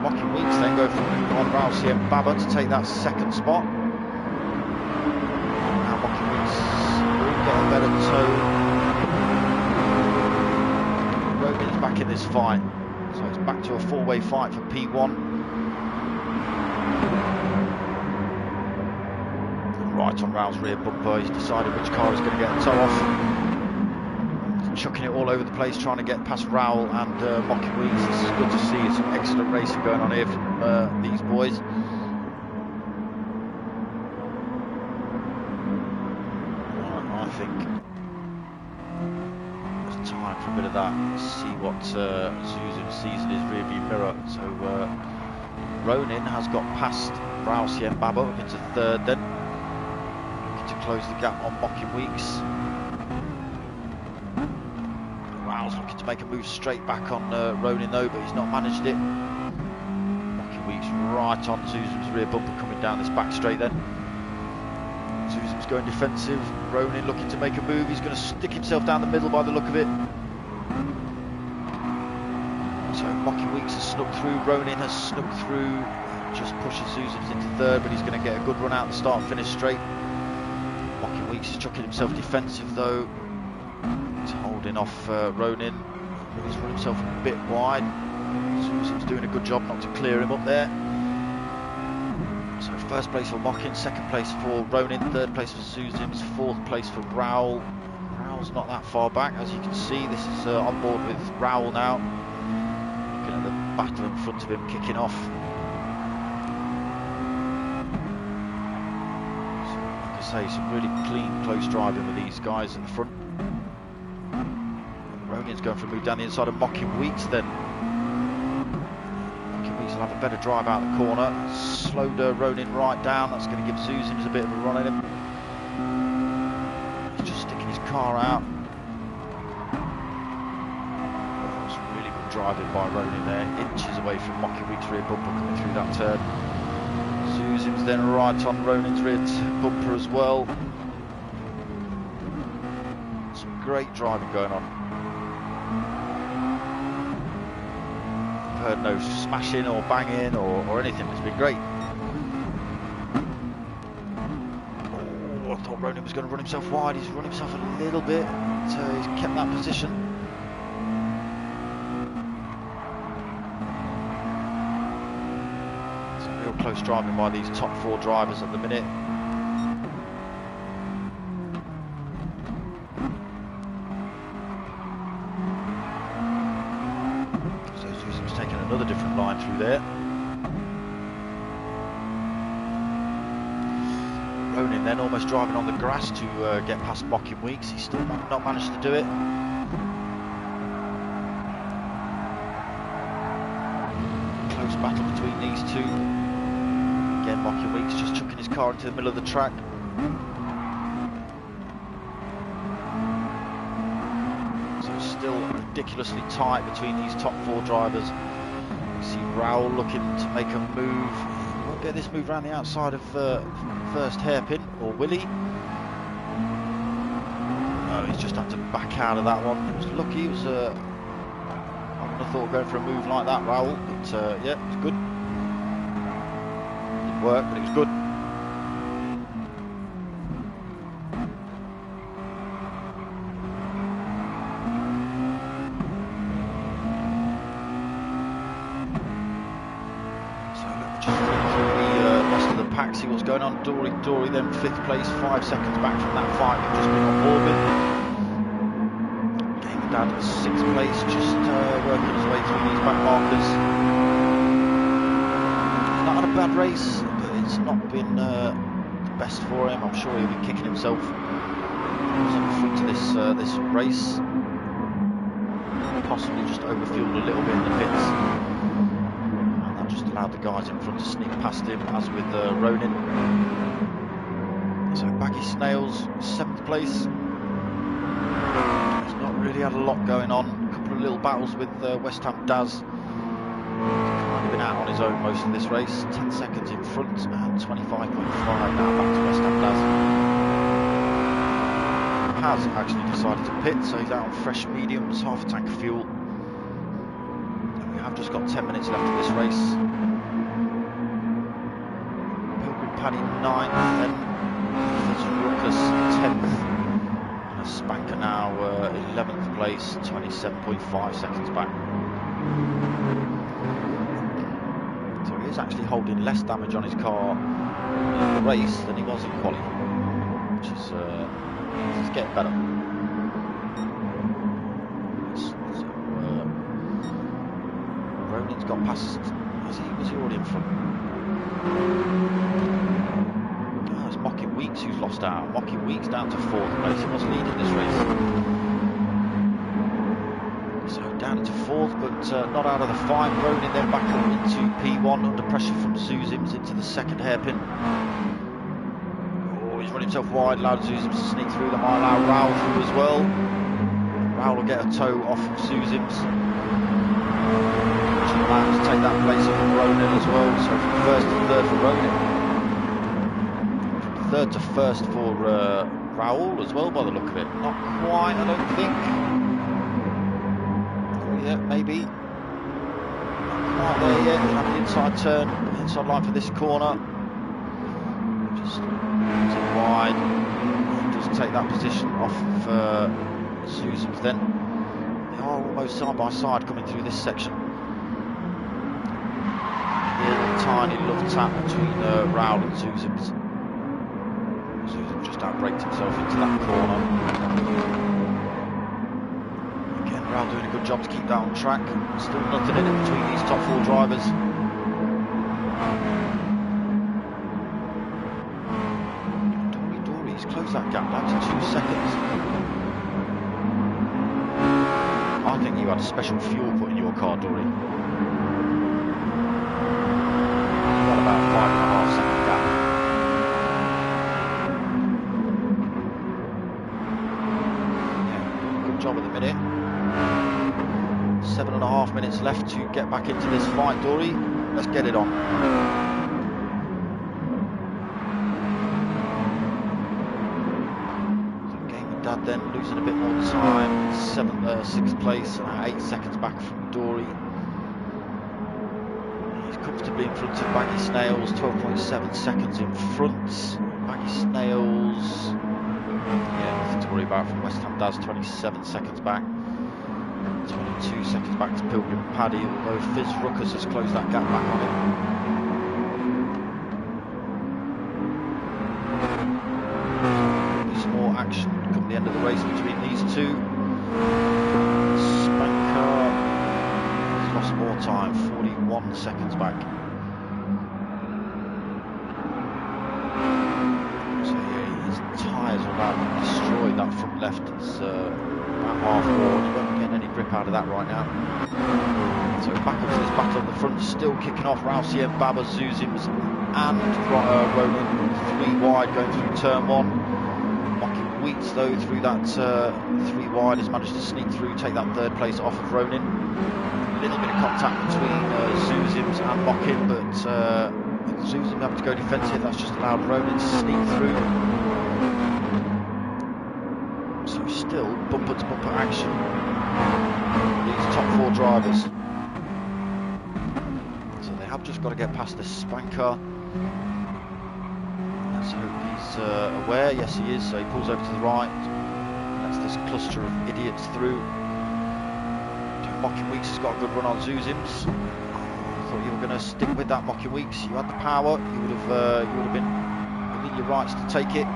Mocking Weeks then go from P1RC and Baba to take that second spot. Now Mocking Weeks will get a better toe. Rogan's back in this fight. So it's back to a four-way fight for P1. Right on Raoul's rear bumper, he's decided which car is going to get a toe off. Chucking it all over the place, trying to get past Raoul and Mocking Weeks. It's good to see some excellent racing going on here from these boys. I think it's time for a bit of that. See what Susan sees in his rearview mirror. So Ronin has got past Raoul and Baba up into third then. Looking to close the gap on Mocking Weeks. Looking to make a move straight back on Ronin though, but he's not managed it. Mocking Weeks right on Susan's rear bumper coming down this back straight then. Susan's going defensive. Ronin looking to make a move. He's going to stick himself down the middle by the look of it. So Mocking Weeks has snuck through. Ronin has snuck through. Just pushes Susan's into third, but he's going to get a good run out the start, finish straight. Mocking Weeks is chucking himself defensive though. He's holding off Ronin. He's run himself a bit wide. Susan's doing a good job not to clear him up there. So first place for Mocking, second place for Ronin, third place for Susan's, fourth place for Raoul. Raoul's not that far back, as you can see. This is on board with Raoul now. Looking at the battle in front of him kicking off. So, like I say, some really clean, close driving with these guys at the front. Ronin's going for a move down the inside of Mocking Weeks then. Mocking Weeks will have a better drive out the corner. Slowed Ronin right down. That's going to give Susan's a bit of a run at him. He's just sticking his car out. That was really good driving by Ronin there. Inches away from Mocking Weeks' rear bumper coming through that turn. Susan's then right on Ronin's rear bumper as well. Some great driving going on. Heard no smashing or banging or anything. It's been great. Oh, I thought Ronin was going to run himself wide. He's run himself a little bit, so he's kept that position. Some real close driving by these top four drivers at the minute. Another different line through there. Ronin then almost driving on the grass to get past Mocking Weeks. He's still not managed to do it. Close battle between these two. Again, Mocking Weeks just chucking his car into the middle of the track. So still ridiculously tight between these top four drivers. See Raoul looking to make a move. He won't get this move around the outside of first hairpin, or will he? No, he's just had to back out of that one. It was lucky. It was. I wouldn't have thought going for a move like that, Raoul. But yeah, it was good. Didn't work, but it was good. See what's going on. Dory then 5th place, 5 seconds back from that fight. We've just been on orbit. Game Dad 6th place, just working his way through these back markers. He's not had a bad race, but it's not been the best for him. I'm sure he'll be kicking himself. He was on the front to this race. Possibly just overfueled a little bit in the pits. Just allowed the guys in front to sneak past him, as with Ronin. So Baggy Snails, 7th place. He's not really had a lot going on. A couple of little battles with West Ham Daz. kind of been out on his own most of this race. 10 seconds in front and 25.5 now back to West Ham has actually decided to pit, so he's out on fresh mediums, half a tank of fuel. And we have just got 10 minutes left of this race. Pilgrim Paddy 9th, then Ruckus 10th, and a Spanker now 11th place, 27.5 seconds back. So he is actually holding less damage on his car in the race than he was in quali, which is it's getting better. So, Ronin's got past. Was he already in front? Oh, it's Mocking Weeks who's lost out. Mocking Weeks down to 4th place. He was leading this race. So down into 4th, but not out of the fight. Ronin then back up into P1 under pressure from Zuzims into the second hairpin. He's run himself wide, allowed Zuzims to sneak through. That might allow Raul through as well. Raul will get a toe off of Zuzims, which will allow him to take that place off of Ronin as well. So from 1st to 3rd for Ronin. From 3rd to 1st for Raul as well, by the look of it. Not quite, I don't think. Oh yeah, maybe. Not quite there yet. We'll have the inside turn, inside line for this corner. Just wide, just take that position off of Zuzims then. They are almost side by side coming through this section. Little tiny love tap between Raul and Zuzims. Zuzims just outbraked himself into that corner. Again, Raul doing a good job to keep that on track. Still nothing in it between these top 4 drivers. Close that gap down to 2 seconds. I think you had a special fuel put in your car, Dory. You got about 5.5 second gap. Yeah, good job at the minute. 7.5 minutes left to get back into this fight, Dory. Let's get it on. Then losing a bit more time, 6th place, 8 seconds back from Dory. He's comfortably in front of Baggy Snails, 12.7 seconds in front. Baggy Snails, yeah, nothing to worry about from West Ham Daz, 27 seconds back. 22 seconds back to Pilgrim Paddy, although Fizz Ruckus has closed that gap back on him. Action come the end of the race between these two. Spanker has lost more time, 41 seconds back. So yeah, his tyres are about destroyed. That front left is about half forward. You won't get any grip out of that right now. So back up to this battle on the front, still kicking off. Rousey, Baba, Zuzims and Ronin 3 wide going through turn 1. Wheats though through that 3 wide has managed to sneak through, take that 3rd place off of Ronin. A little bit of contact between Zuzims and Mockin, but Zuzims having to go defensive. That's just allowed Ronin to sneak through. So still bumper to bumper action. These top 4 drivers. So they have just got to get past this Spanker. Let's hope he's aware. Yes, he is. So he pulls over to the right. Lets this cluster of idiots through. Mocking Weeks has got a good run on Zuzims. I thought you were going to stick with that, Mocking Weeks. You had the power. You would have been within your rights to take it.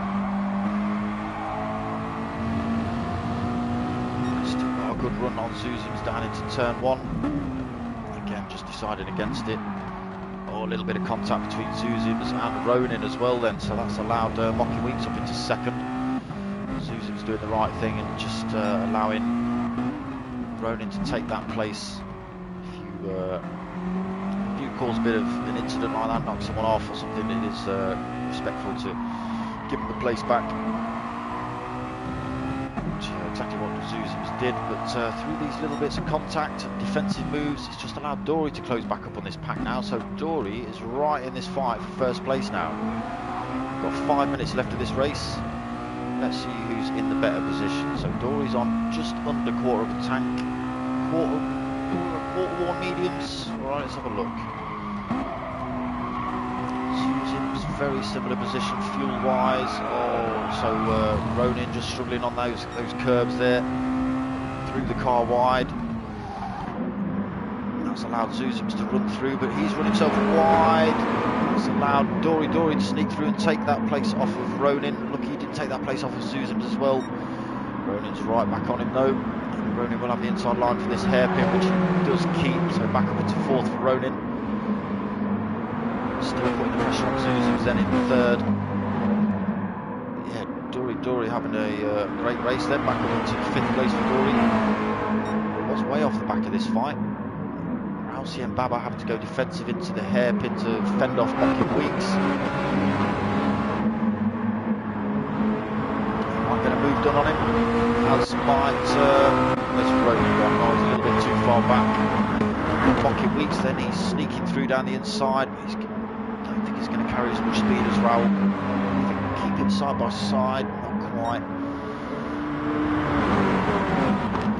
Still got a good run on Zuzims down into turn 1. Again, just decided against it. A little bit of contact between Zuzims and Ronin as well then, so that's allowed Mocking Weeks up into 2nd. Zuzims doing the right thing and just allowing Ronin to take that place. If you cause a bit of an incident like that, knock someone off or something, it is respectful to give them the place back. Yeah, exactly what Zuzims did, but through these little bits of contact and defensive moves, it's just allowed Dory to close back up on this pack now. So Dory is right in this fight for first place now. Got 5 minutes left of this race. Let's see who's in the better position. So Dory's on just under quarter of a tank. Quarter one mediums. Right, let's have a look. Zuzims very similar position fuel-wise. Oh, so Ronin just struggling on those curbs there. Through the car wide. That's allowed Zuzims to run through, but he's run himself wide. It's allowed Dory to sneak through and take that place off of Ronin. Look, he didn't take that place off of Zuzims as well. Ronin's right back on him though. And Ronin will have the inside line for this hairpin, which he does keep. So back up into fourth for Ronin. Still putting the pressure on Zuzims then in third. Yeah, Dory having a great race then. Back up into fifth place for Dory. Was way off the back of this fight. And Baba having to go defensive into the hairpin to fend off Mocking Weeks. Might get a move done on him. As might there's Ronin gone. Oh, he's a little bit too far back. Mocking Weeks then, he's sneaking through down the inside. I don't think he's going to carry as much speed as Raoul. I think keep him side by side, not quite.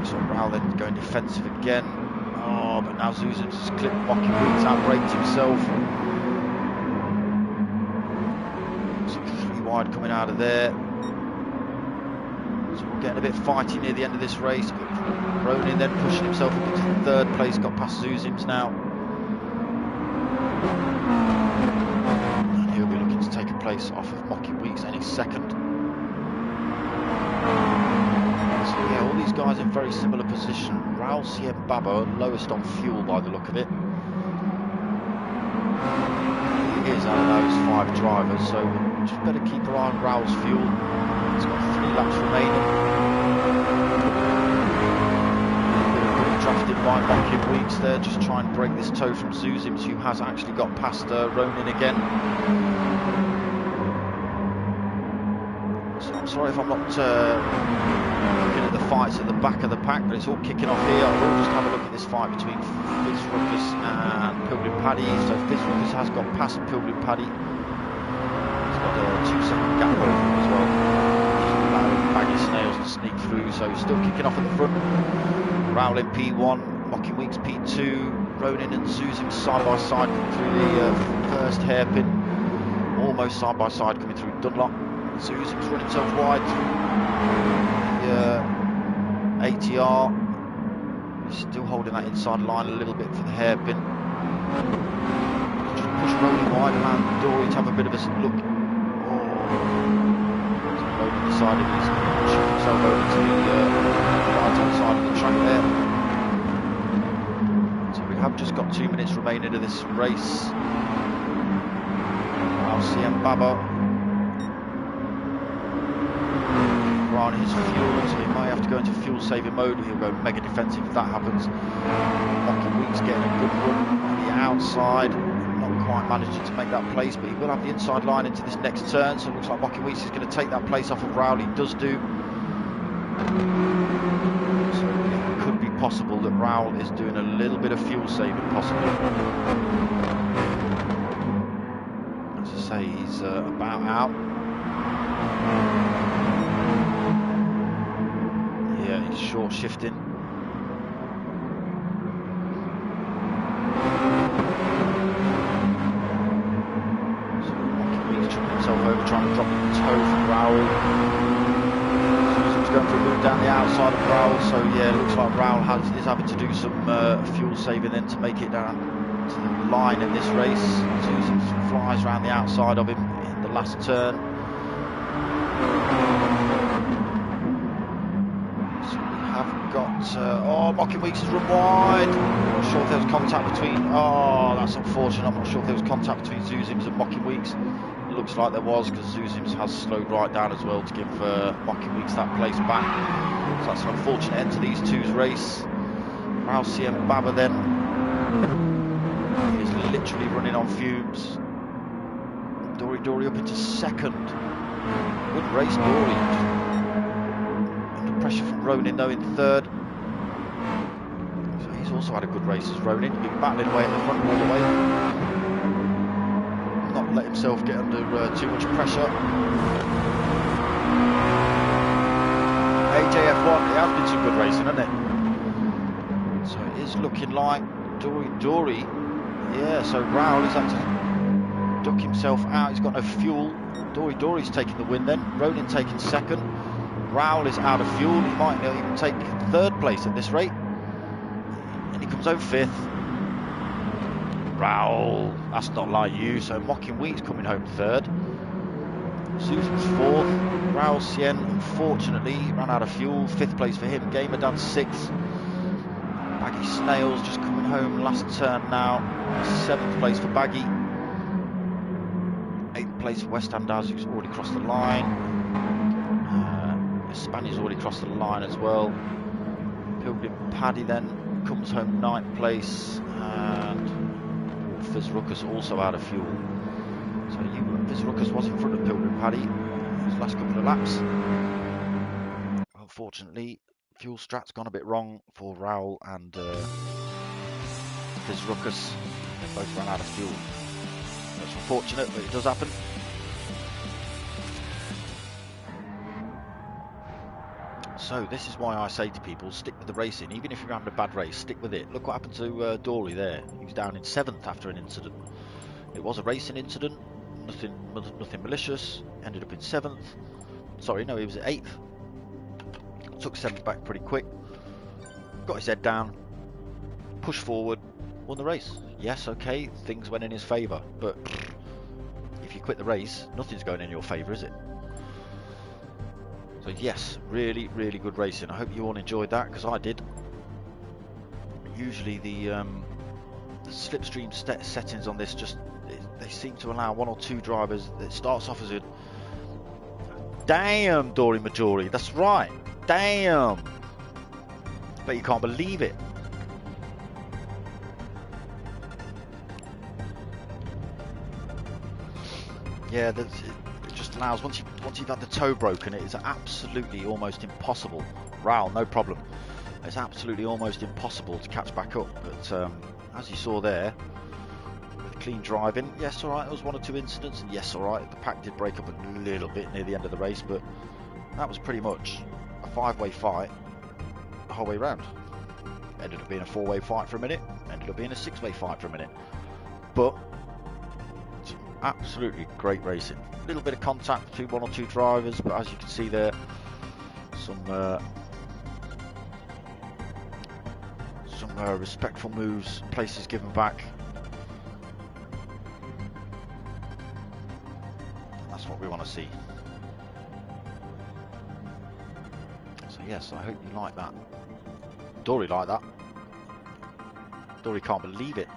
So Raoul then going defensive again. Oh, but now Zuzims has clipped Mocking Weeks, outbraked himself. So 3 wide coming out of there. So we're getting a bit fighty near the end of this race, but Ronin then pushing himself up into third place, got past Zuzims now. And he'll be looking to take a place off of Mocking Weeks any second. So yeah, all these guys in very similar position. Raoul CM Baba lowest on fuel by the look of it. He is out of those 5 drivers, so just better keep our eye on Raoul's fuel. He's got 3 laps remaining. Good drafted by Mocking Weeks there, just try and break this toe from Zuzims, who has actually got past Ronin again. So I'm sorry if I'm not looking at the fights at the back of the pack, but it's all kicking off here. I will just have a look at this fight between Fitzruckus and Pilgrim Paddy. So Fitzruckus has got past Pilgrim Paddy. He's got a 2-second gap over him as well. Just allowing Baggy Snails to sneak through, so he's still kicking off at the front. Raoul in P1, Mocking Weeks P2, Ronin and Zuzims side by side coming through the first hairpin. Almost side by side coming through Dunlop. Zuzims running himself wide through the ATR. He's still holding that inside line a little bit for the hairpin. Just push Ronin wide, allowing Dory to have a bit of a look. Oh. So Ronin decided he's going to push himself over to the right hand side of the track there. So we have just got 2 minutes remaining of this race. CM Baba on his fuel, so he might have to go into fuel saving mode. He'll go mega defensive if that happens. Mocking Weeks getting a good run on the outside, not quite managing to make that place, but he will have the inside line into this next turn, so it looks like Mocking Weeks is going to take that place off of Raoul. He does do. So it could be possible that Raoul is doing a little bit of fuel saving possibly. As I say, he's about out. Yeah, he's short shifting. So Mocking Weeks chucking himself over, trying to drop the toe from Raoul. Zuzims going for a move down the outside of Raoul, so yeah, it looks like Raoul is having to do some fuel saving then to make it down to the line in this race. Zuzims flies around the outside of him in the last turn. Oh, Mocking Weeks has run wide. I'm not sure if there was contact between. Oh, that's unfortunate. I'm not sure if there was contact between Zuzims and Mocking Weeks. It looks like there was, because Zuzims has slowed right down as well to give Mocking Weeks that place back. So that's an unfortunate end to these two's race. Raoul CM Baba then is literally running on fumes. Dory up into second. Good race, Dory. pressure from Ronin though in third. So he's also had a good race as Ronin. He's been battling away at the front all the way. Not let himself get under too much pressure. AJF1, it has been some good racing, hasn't it? So it is looking like Dory. Yeah, so Raul has had to duck himself out. He's got no fuel. Dory's taking the win then. Ronin taking second. Raul is out of fuel. He might even take third place at this rate. And he comes home fifth. Raul, that's not like you. So Mocking Wheat's coming home third. Susan's fourth. Raul Cien, unfortunately, ran out of fuel. Fifth place for him. Gamer Dad sixth. Baggy Snails just coming home last turn now. Seventh place for Baggy. Eighth place for West Ham Daz, who's already crossed the line. Spaniard's already crossed the line as well. Pilgrim Paddy then comes home ninth place. And Fizz Ruckus also out of fuel. So Fizz Ruckus was in front of Pilgrim Paddy his last couple of laps. Unfortunately, fuel strat's gone a bit wrong for Raul and Fizz Ruckus. They both ran out of fuel. That's unfortunate, but it does happen. So this is why I say to people, stick with the racing. Even if you're having a bad race, stick with it. Look what happened to Dory there. He was down in 7th after an incident. It was a racing incident, nothing malicious. Ended up in 7th. Sorry, no, he was at 8th. Took 7th back pretty quick. Got his head down. Pushed forward. Won the race. Yes, okay, things went in his favour. But if you quit the race, nothing's going in your favour, is it? So yes, really, really good racing. I hope you all enjoyed that, because I did. Usually the slipstream settings on this they seem to allow one or two drivers. It starts off as a damn Dory Majori. That's right, damn. But you can't believe it. Yeah, it just allows, once you've had the toe broken, it is absolutely almost impossible. Raul, no problem. It's absolutely almost impossible to catch back up. But as you saw there, with clean driving, yes, all right, there was one or two incidents, and yes, all right, the pack did break up a little bit near the end of the race, but that was pretty much a 5-way fight the whole way round. Ended up being a 4-way fight for a minute, ended up being a 6-way fight for a minute. But absolutely great racing. A little bit of contact between one or two drivers, but as you can see there, some respectful moves, places given back. That's what we want to see. So yes, I hope you like that. Dory liked that. Dory can't believe it.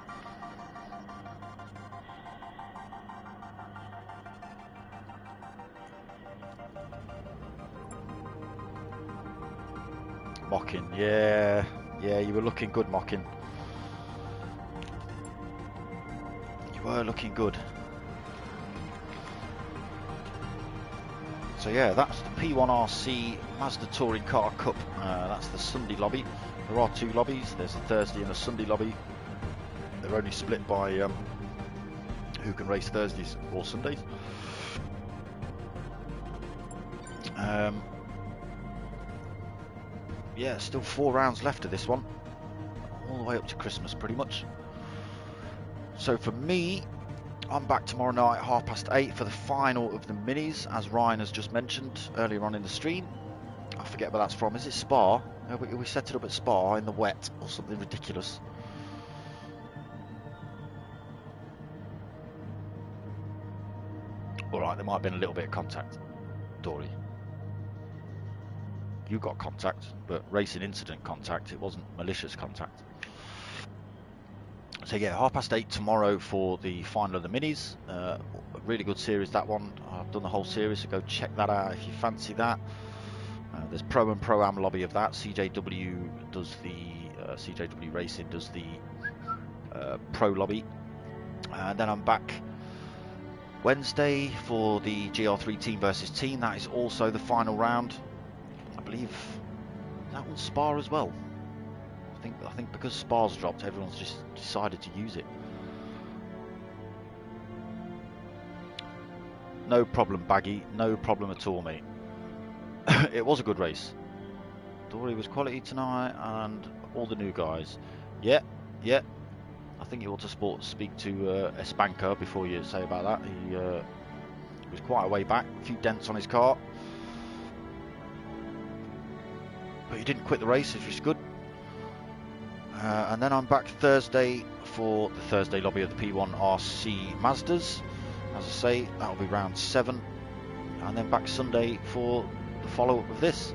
Mocking, yeah, you were looking good, Mocking. You were looking good. So yeah, that's the P1RC Mazda Touring Car Cup. That's the Sunday lobby. There are two lobbies. There's a Thursday and a Sunday lobby. They're only split by who can race Thursdays or Sundays. Yeah, still 4 rounds left of this one, all the way up to Christmas pretty much. So for me, I'm back tomorrow night 8:30 for the final of the minis, as Ryan has just mentioned earlier on in the stream. I forget where that's from. Is it Spa? We set it up at Spa in the wet or something ridiculous. Alright, there might have been a little bit of contact. Dory, you got contact, but racing incident contact. It wasn't malicious contact. So yeah, 8:30 tomorrow for the final of the minis. A really good series, that one. I've done the whole series, so go check that out if you fancy that. There's Pro and Pro-Am lobby of that. CJW does the CJW Racing does the Pro lobby, and then I'm back Wednesday for the GR3 team versus team. That is also the final round. I believe that one's Spa as well. I think because Spa's dropped, everyone's just decided to use it. No problem, Baggy. No problem at all, mate. It was a good race. Dory was quality tonight, and all the new guys. Yeah. I think you ought to speak to Espanca before you say about that. He was quite a way back, a few dents on his car, but he didn't quit the race, which is good. And then I'm back Thursday for the Thursday lobby of the P1RC Mazdas. As I say, that'll be round 7, and then back Sunday for the follow-up of this.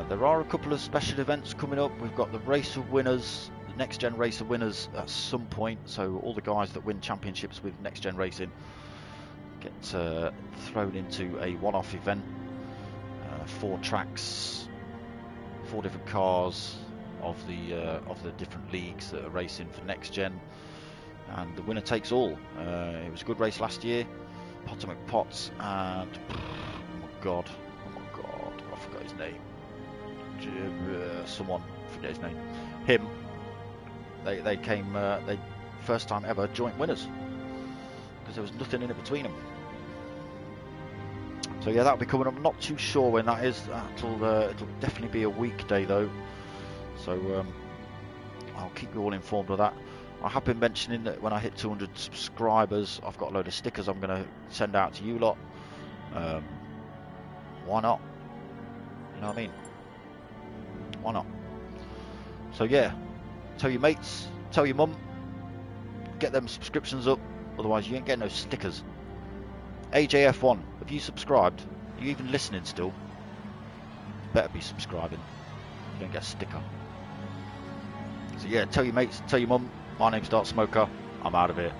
There are a couple of special events coming up. We've got the Race of Winners, the Next Gen Race of Winners at some point, so all the guys that win championships with Next Gen Racing get thrown into a one-off event. 4 tracks, 4 different cars of the different leagues that are racing for Next Gen, and the winner takes all. It was a good race last year. Potomac Potts and oh my god, I forgot his name. Someone, forget his name. Him. They came. They first time ever joint winners because there was nothing in it between them. So yeah, that'll be coming up. I'm not too sure when that is. It'll definitely be a weekday though. So I'll keep you all informed of that. I have been mentioning that when I hit 200 subscribers, I've got a load of stickers I'm going to send out to you lot. Why not? You know what I mean? Why not? So yeah, tell your mates, tell your mum, get them subscriptions up, otherwise you ain't getting no stickers. AJF1, have you subscribed? Are you even listening still? Better be subscribing. You don't get a sticker. So yeah, tell your mates, tell your mum. My name's darksmoka. I'm out of here.